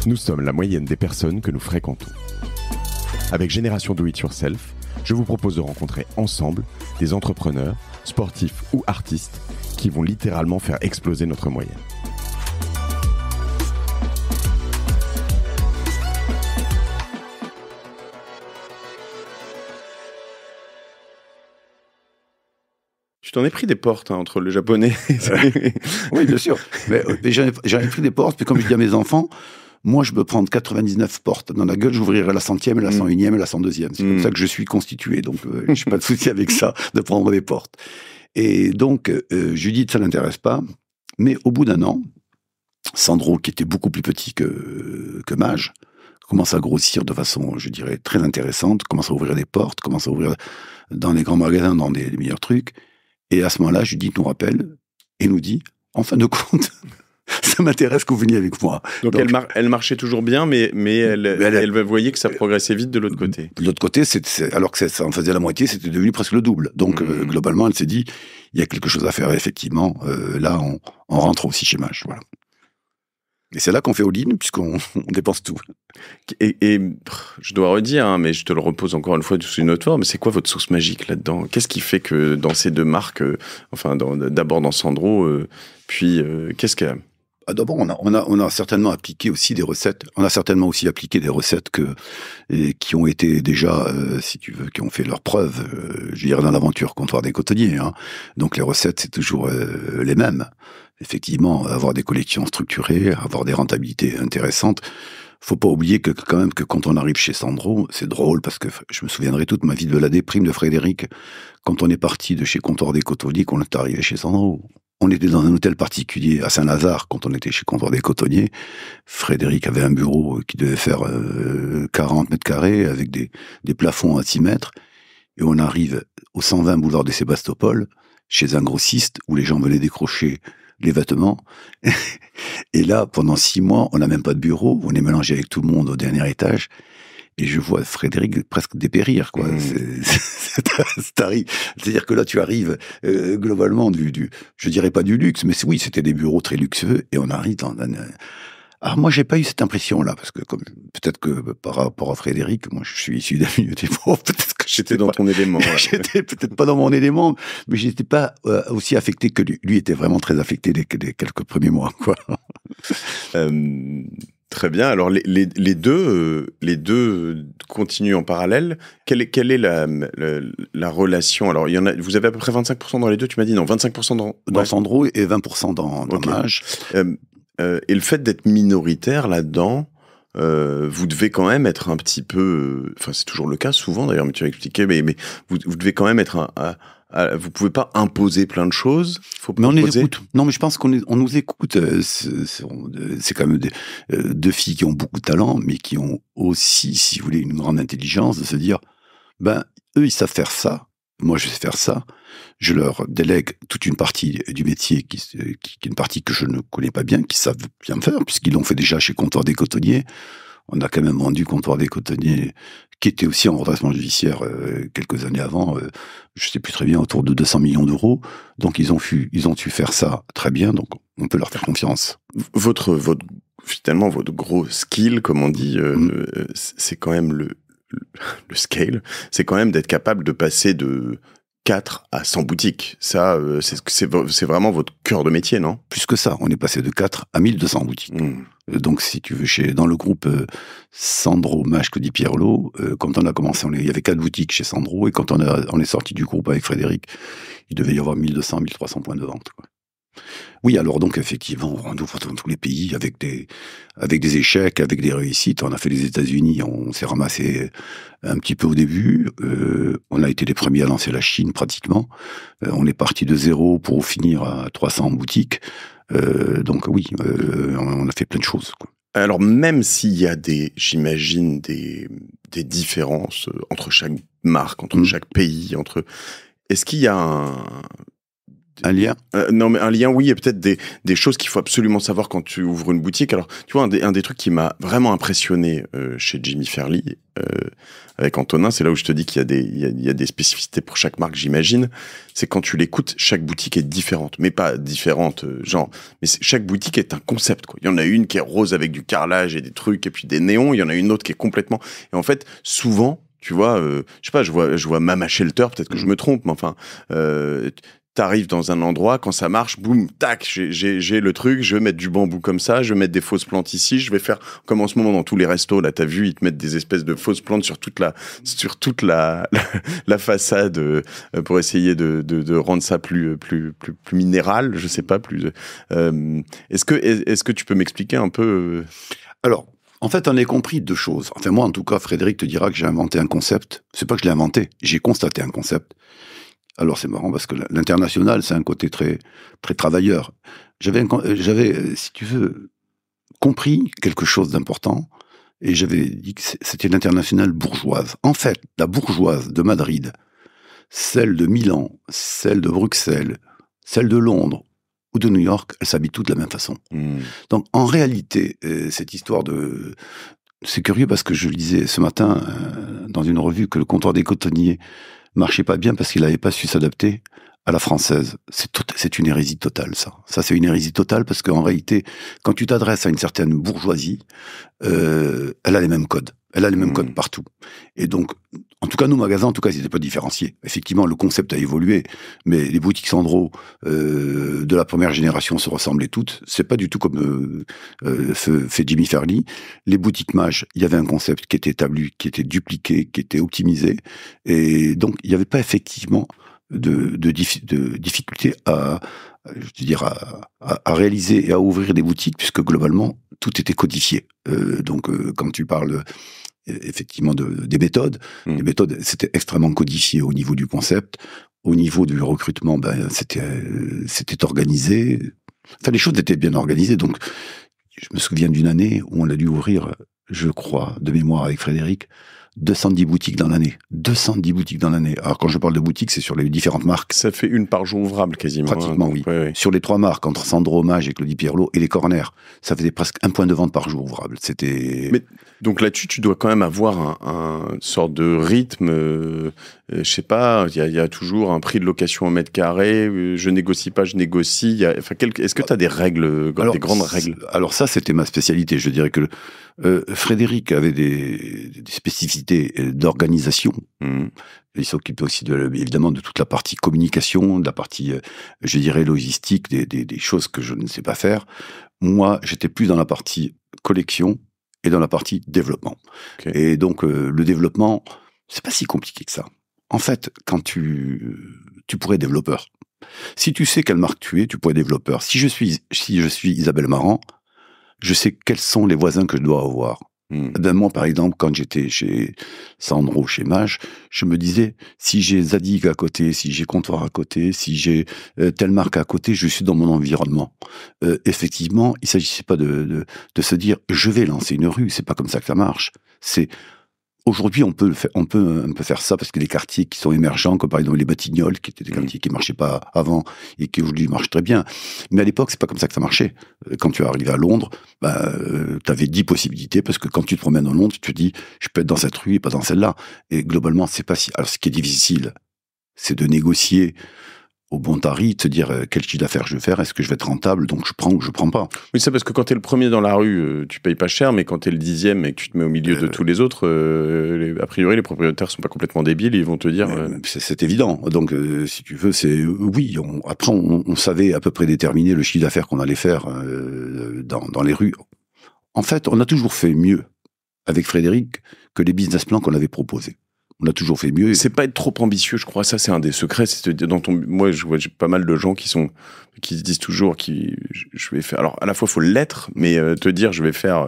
Nous sommes la moyenne des personnes que nous fréquentons. Avec Génération Do It Yourself, je vous propose de rencontrer ensemble des entrepreneurs, sportifs ou artistes qui vont littéralement faire exploser notre moyenne. Tu t'en es pris des portes entre le japonais et Oui, bien sûr. Mais j'en ai pris des portes, puis comme je dis à mes enfants, moi, je peux prendre 99 portes dans la gueule, j'ouvrirai la 100e, la 101e et la 102e. C'est comme ça que je suis constitué, donc je n'ai pas de souci avec ça, de prendre des portes. Et donc, Judith, ça ne l'intéresse pas. Mais au bout d'un an, Sandro, qui était beaucoup plus petit que Mage, commence à grossir de façon, je dirais, très intéressante, commence à ouvrir des portes, commence à ouvrir dans les grands magasins, dans les meilleurs trucs. Et à ce moment-là, Judith nous rappelle et nous dit, en fin de compte, ça m'intéresse que vous veniez avec moi. Donc elle marchait toujours bien, mais elle voyait que ça progressait vite de l'autre côté. De l'autre côté, alors que ça en faisait la moitié, c'était devenu presque le double. Donc globalement, elle s'est dit, il y a quelque chose à faire, effectivement. Là, on rentre aussi chez Mage. Voilà. Et c'est là qu'on fait all-in, puisqu'on dépense tout. Et je dois redire, hein, mais je te le repose encore une fois sous une autre forme, mais c'est quoi votre sauce magique là-dedans? Qu'est-ce qui fait que dans ces deux marques, d'abord dans Sandro, puis qu'est-ce que... D'abord, on a certainement appliqué aussi des recettes. On a certainement aussi appliqué des recettes qui ont été déjà, si tu veux, qui ont fait leur preuve, je dirais, dans l'aventure comptoir des cotonniers. Hein. Donc les recettes, c'est toujours les mêmes. Effectivement, avoir des collections structurées, avoir des rentabilités intéressantes. Faut pas oublier que quand même que quand on arrive chez Sandro, c'est drôle parce que je me souviendrai toute ma vie de la déprime de Frédéric quand on est parti de chez Comptoir des Cotonniers, qu'on est arrivé chez Sandro. On était dans un hôtel particulier à Saint-Lazare quand on était chez Comptoir des Cotonniers. Frédéric avait un bureau qui devait faire 40 mètres carrés avec des plafonds à 6 mètres. Et on arrive au 120 boulevard de Sébastopol, chez un grossiste où les gens venaient décrocher les vêtements. Et là, pendant 6 mois, on n'a même pas de bureau. On est mélangé avec tout le monde au dernier étage. Et je vois Frédéric presque dépérir, quoi. C'est-à-dire que là, tu arrives globalement je dirais pas du luxe, mais oui, c'était des bureaux très luxueux. Et on arrive dans Alors moi, j'ai pas eu cette impression-là, parce que peut-être que par rapport à Frédéric, moi, je suis issu d'un milieu des pauvres, peut-être que j'étais dans ton élément. Ouais. J'étais peut-être pas dans mon élément, mais j'étais pas aussi affecté que lui. Lui était vraiment très affecté les quelques premiers mois, quoi. Très bien. Alors les deux continuent en parallèle. Quelle est la relation? Alors vous avez à peu près 25% dans les deux. Tu m'as dit non, 25% dans Sandro et 20% dans Mage. Et le fait d'être minoritaire là-dedans, vous devez quand même être un petit peu... Enfin, c'est toujours le cas, souvent d'ailleurs, mais tu as expliqué, mais vous devez quand même être... vous pouvez pas imposer plein de choses. Mais on les écoute. Non, mais je pense qu'on nous écoute. C'est quand même deux filles qui ont beaucoup de talent, mais qui ont aussi, si vous voulez, une grande intelligence de se dire, eux, ils savent faire ça. Moi, je sais faire ça. Je leur délègue toute une partie du métier qui est une partie que je ne connais pas bien, qui savent bien faire, puisqu'ils l'ont fait déjà chez Comptoir des Cotonniers. On a quand même vendu Comptoir des Cotonniers, qui était aussi en redressement judiciaire quelques années avant, je sais plus très bien, autour de 200 millions d'euros. Donc ils ont su faire ça très bien, donc on peut leur faire confiance. Finalement, votre gros skill, comme on dit, c'est quand même le scale, c'est quand même d'être capable de passer de 4 à 100 boutiques. Ça, c'est vraiment votre cœur de métier, non? Plus que ça, on est passé de 4 à 1200 boutiques. Donc, si tu veux, dans le groupe Sandro, Mage, Di Pierlo, quand on a commencé, il y avait 4 boutiques chez Sandro, et quand on est sorti du groupe avec Frédéric, il devait y avoir 1200, 1300 points de vente, quoi. Oui, alors donc effectivement, on ouvre dans tous les pays avec des échecs, avec des réussites. On a fait les États-Unis, on s'est ramassé un petit peu au début. On a été les premiers à lancer la Chine pratiquement. On est parti de 0 pour finir à 300 boutiques. Donc oui, on a fait plein de choses, quoi. Alors même s'il y a j'imagine des différences entre chaque marque, entre chaque pays, est-ce qu'il y a Un lien? Non, mais un lien, oui, et peut-être des choses qu'il faut absolument savoir quand tu ouvres une boutique. Alors, tu vois, un des trucs qui m'a vraiment impressionné chez Jimmy Fairly, avec Antonin, c'est là où je te dis qu'il y a des spécificités pour chaque marque, j'imagine. C'est quand tu l'écoutes, chaque boutique est différente, mais pas différente, mais chaque boutique est un concept, quoi. Il y en a une qui est rose avec du carrelage et des trucs, et puis des néons. Il y en a une autre qui est complètement. Et en fait, souvent, tu vois, je sais pas, je vois Mama Shelter, peut-être que je me trompe, mais enfin, t'arrives dans un endroit, quand ça marche, boum, tac, j'ai le truc, je vais mettre du bambou comme ça, je vais mettre des fausses plantes ici, je vais faire, comme en ce moment dans tous les restos, là, t'as vu, ils te mettent des espèces de fausses plantes sur toute la façade, pour essayer de rendre ça plus minéral, je sais pas, plus, est-ce que tu peux m'expliquer un peu? Alors, en fait, on a compris deux choses. Enfin, moi, en tout cas, Frédéric te dira que j'ai inventé un concept. C'est pas que je l'ai inventé, j'ai constaté un concept. Alors, c'est marrant parce que l'international, c'est un côté très, très travailleur. J'avais, si tu veux, compris quelque chose d'important et j'avais dit que c'était l'international bourgeoise. En fait, la bourgeoise de Madrid, celle de Milan, celle de Bruxelles, celle de Londres ou de New York, elles s'habillent toutes de la même façon. Donc, en réalité, cette histoire de... C'est curieux parce que je lisais ce matin dans une revue que le comptoir des cotonniers marchait pas bien parce qu'il n'avait pas su s'adapter à la française. C'est une hérésie totale, ça. Ça, c'est une hérésie totale parce qu'en réalité, quand tu t'adresses à une certaine bourgeoisie, elle a les mêmes codes. Elle a les mêmes codes partout. Et donc, en tout cas, nos magasins, en tout cas, ils n'étaient pas différenciés. Effectivement, le concept a évolué, mais les boutiques Sandro de la première génération se ressemblaient toutes. C'est pas du tout comme fait Jimmy Fairly. Les boutiques Mage, il y avait un concept qui était établi, qui était dupliqué, qui était optimisé. Et donc, il n'y avait pas effectivement de difficulté à réaliser et à ouvrir des boutiques, puisque globalement, tout était codifié. Quand tu parles effectivement des méthodes, les méthodes, c'était extrêmement codifié au niveau du concept, au niveau du recrutement, c'était organisé. Enfin, les choses étaient bien organisées. Donc, je me souviens d'une année où on a dû ouvrir, je crois, de mémoire avec Frédéric, 210 boutiques dans l'année. 210 boutiques dans l'année. Alors, quand je parle de boutiques, c'est sur les différentes marques. Ça fait une par jour ouvrable, quasiment. Pratiquement, oui. Ouais. Sur les trois marques, entre Sandro, Mage et Claudie Pierlot, et les corners, ça faisait presque un point de vente par jour ouvrable. C'était... Mais, donc là-dessus, tu dois quand même avoir un sorte de rythme, je sais pas, il y a toujours un prix de location au mètre carré, je négocie pas, je négocie. Est-ce que tu as des règles, des grandes règles? Alors ça, c'était ma spécialité. Je dirais que Frédéric avait des spécificités d'organisation. Il s'occupait aussi évidemment de toute la partie communication, de la partie, je dirais, logistique, des choses que je ne sais pas faire. Moi, j'étais plus dans la partie collection et dans la partie développement. Okay. Et donc, le développement, c'est pas si compliqué que ça. En fait, quand tu pourrais être développeur. Si tu sais quelle marque tu es, tu pourrais être développeur. Si je suis Isabelle Marant, je sais quels sont les voisins que je dois avoir. Ben moi, par exemple, quand j'étais chez Sandro, chez Mage, je me disais, si j'ai Zadig à côté, si j'ai Comptoir à côté, si j'ai telle marque à côté, je suis dans mon environnement. Effectivement, il s'agissait pas de se dire, je vais lancer une rue. C'est pas comme ça que ça marche. Aujourd'hui, on peut faire ça parce que les quartiers qui sont émergents, comme par exemple les Batignolles, qui étaient des quartiers qui marchaient pas avant et qui aujourd'hui marchent très bien. Mais à l'époque, c'est pas comme ça que ça marchait. Quand tu es arrivé à Londres, t'avais 10 possibilités parce que quand tu te promènes en Londres, tu te dis, je peux être dans cette rue et pas dans celle-là. Et globalement, c'est pas si. Alors, ce qui est difficile, c'est de négocier au bon tarif, de se dire quel chiffre d'affaires je vais faire, est-ce que je vais être rentable, donc je prends ou je prends pas. Oui, c'est parce que quand t'es le premier dans la rue, tu payes pas cher, mais quand t'es le 10e et que tu te mets au milieu de tous les autres, a priori les propriétaires sont pas complètement débiles, ils vont te dire... C'est évident, donc si tu veux, oui, après on savait à peu près déterminer le chiffre d'affaires qu'on allait faire dans les rues. En fait, on a toujours fait mieux avec Frédéric que les business plans qu'on avait proposés. On a toujours fait mieux. C'est pas être trop ambitieux, je crois. Ça, c'est un des secrets. Moi, je vois pas mal de gens qui se disent toujours je vais faire. Alors, à la fois, faut l'être, mais te dire, je vais faire.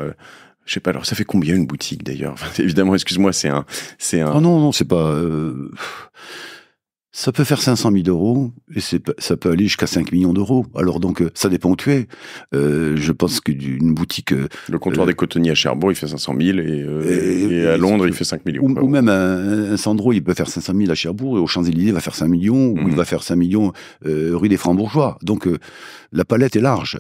Je sais pas. Alors, ça fait combien une boutique d'ailleurs? Évidemment, excuse-moi, c'est un. Ah non, c'est pas. Ça peut faire 500 000 euros et ça peut aller jusqu'à 5 millions d'euros. Alors donc, ça dépend où tu es. Je pense qu'une boutique... Le comptoir des cotonniers à Cherbourg, il fait 500 000 et à Londres, il fait 5 millions. Ou même un Sandro, il peut faire 500 000 à Cherbourg et aux Champs-Élysées, il va faire 5 millions ou il va faire 5 millions rue des Francs-Bourgeois. Donc, la palette est large.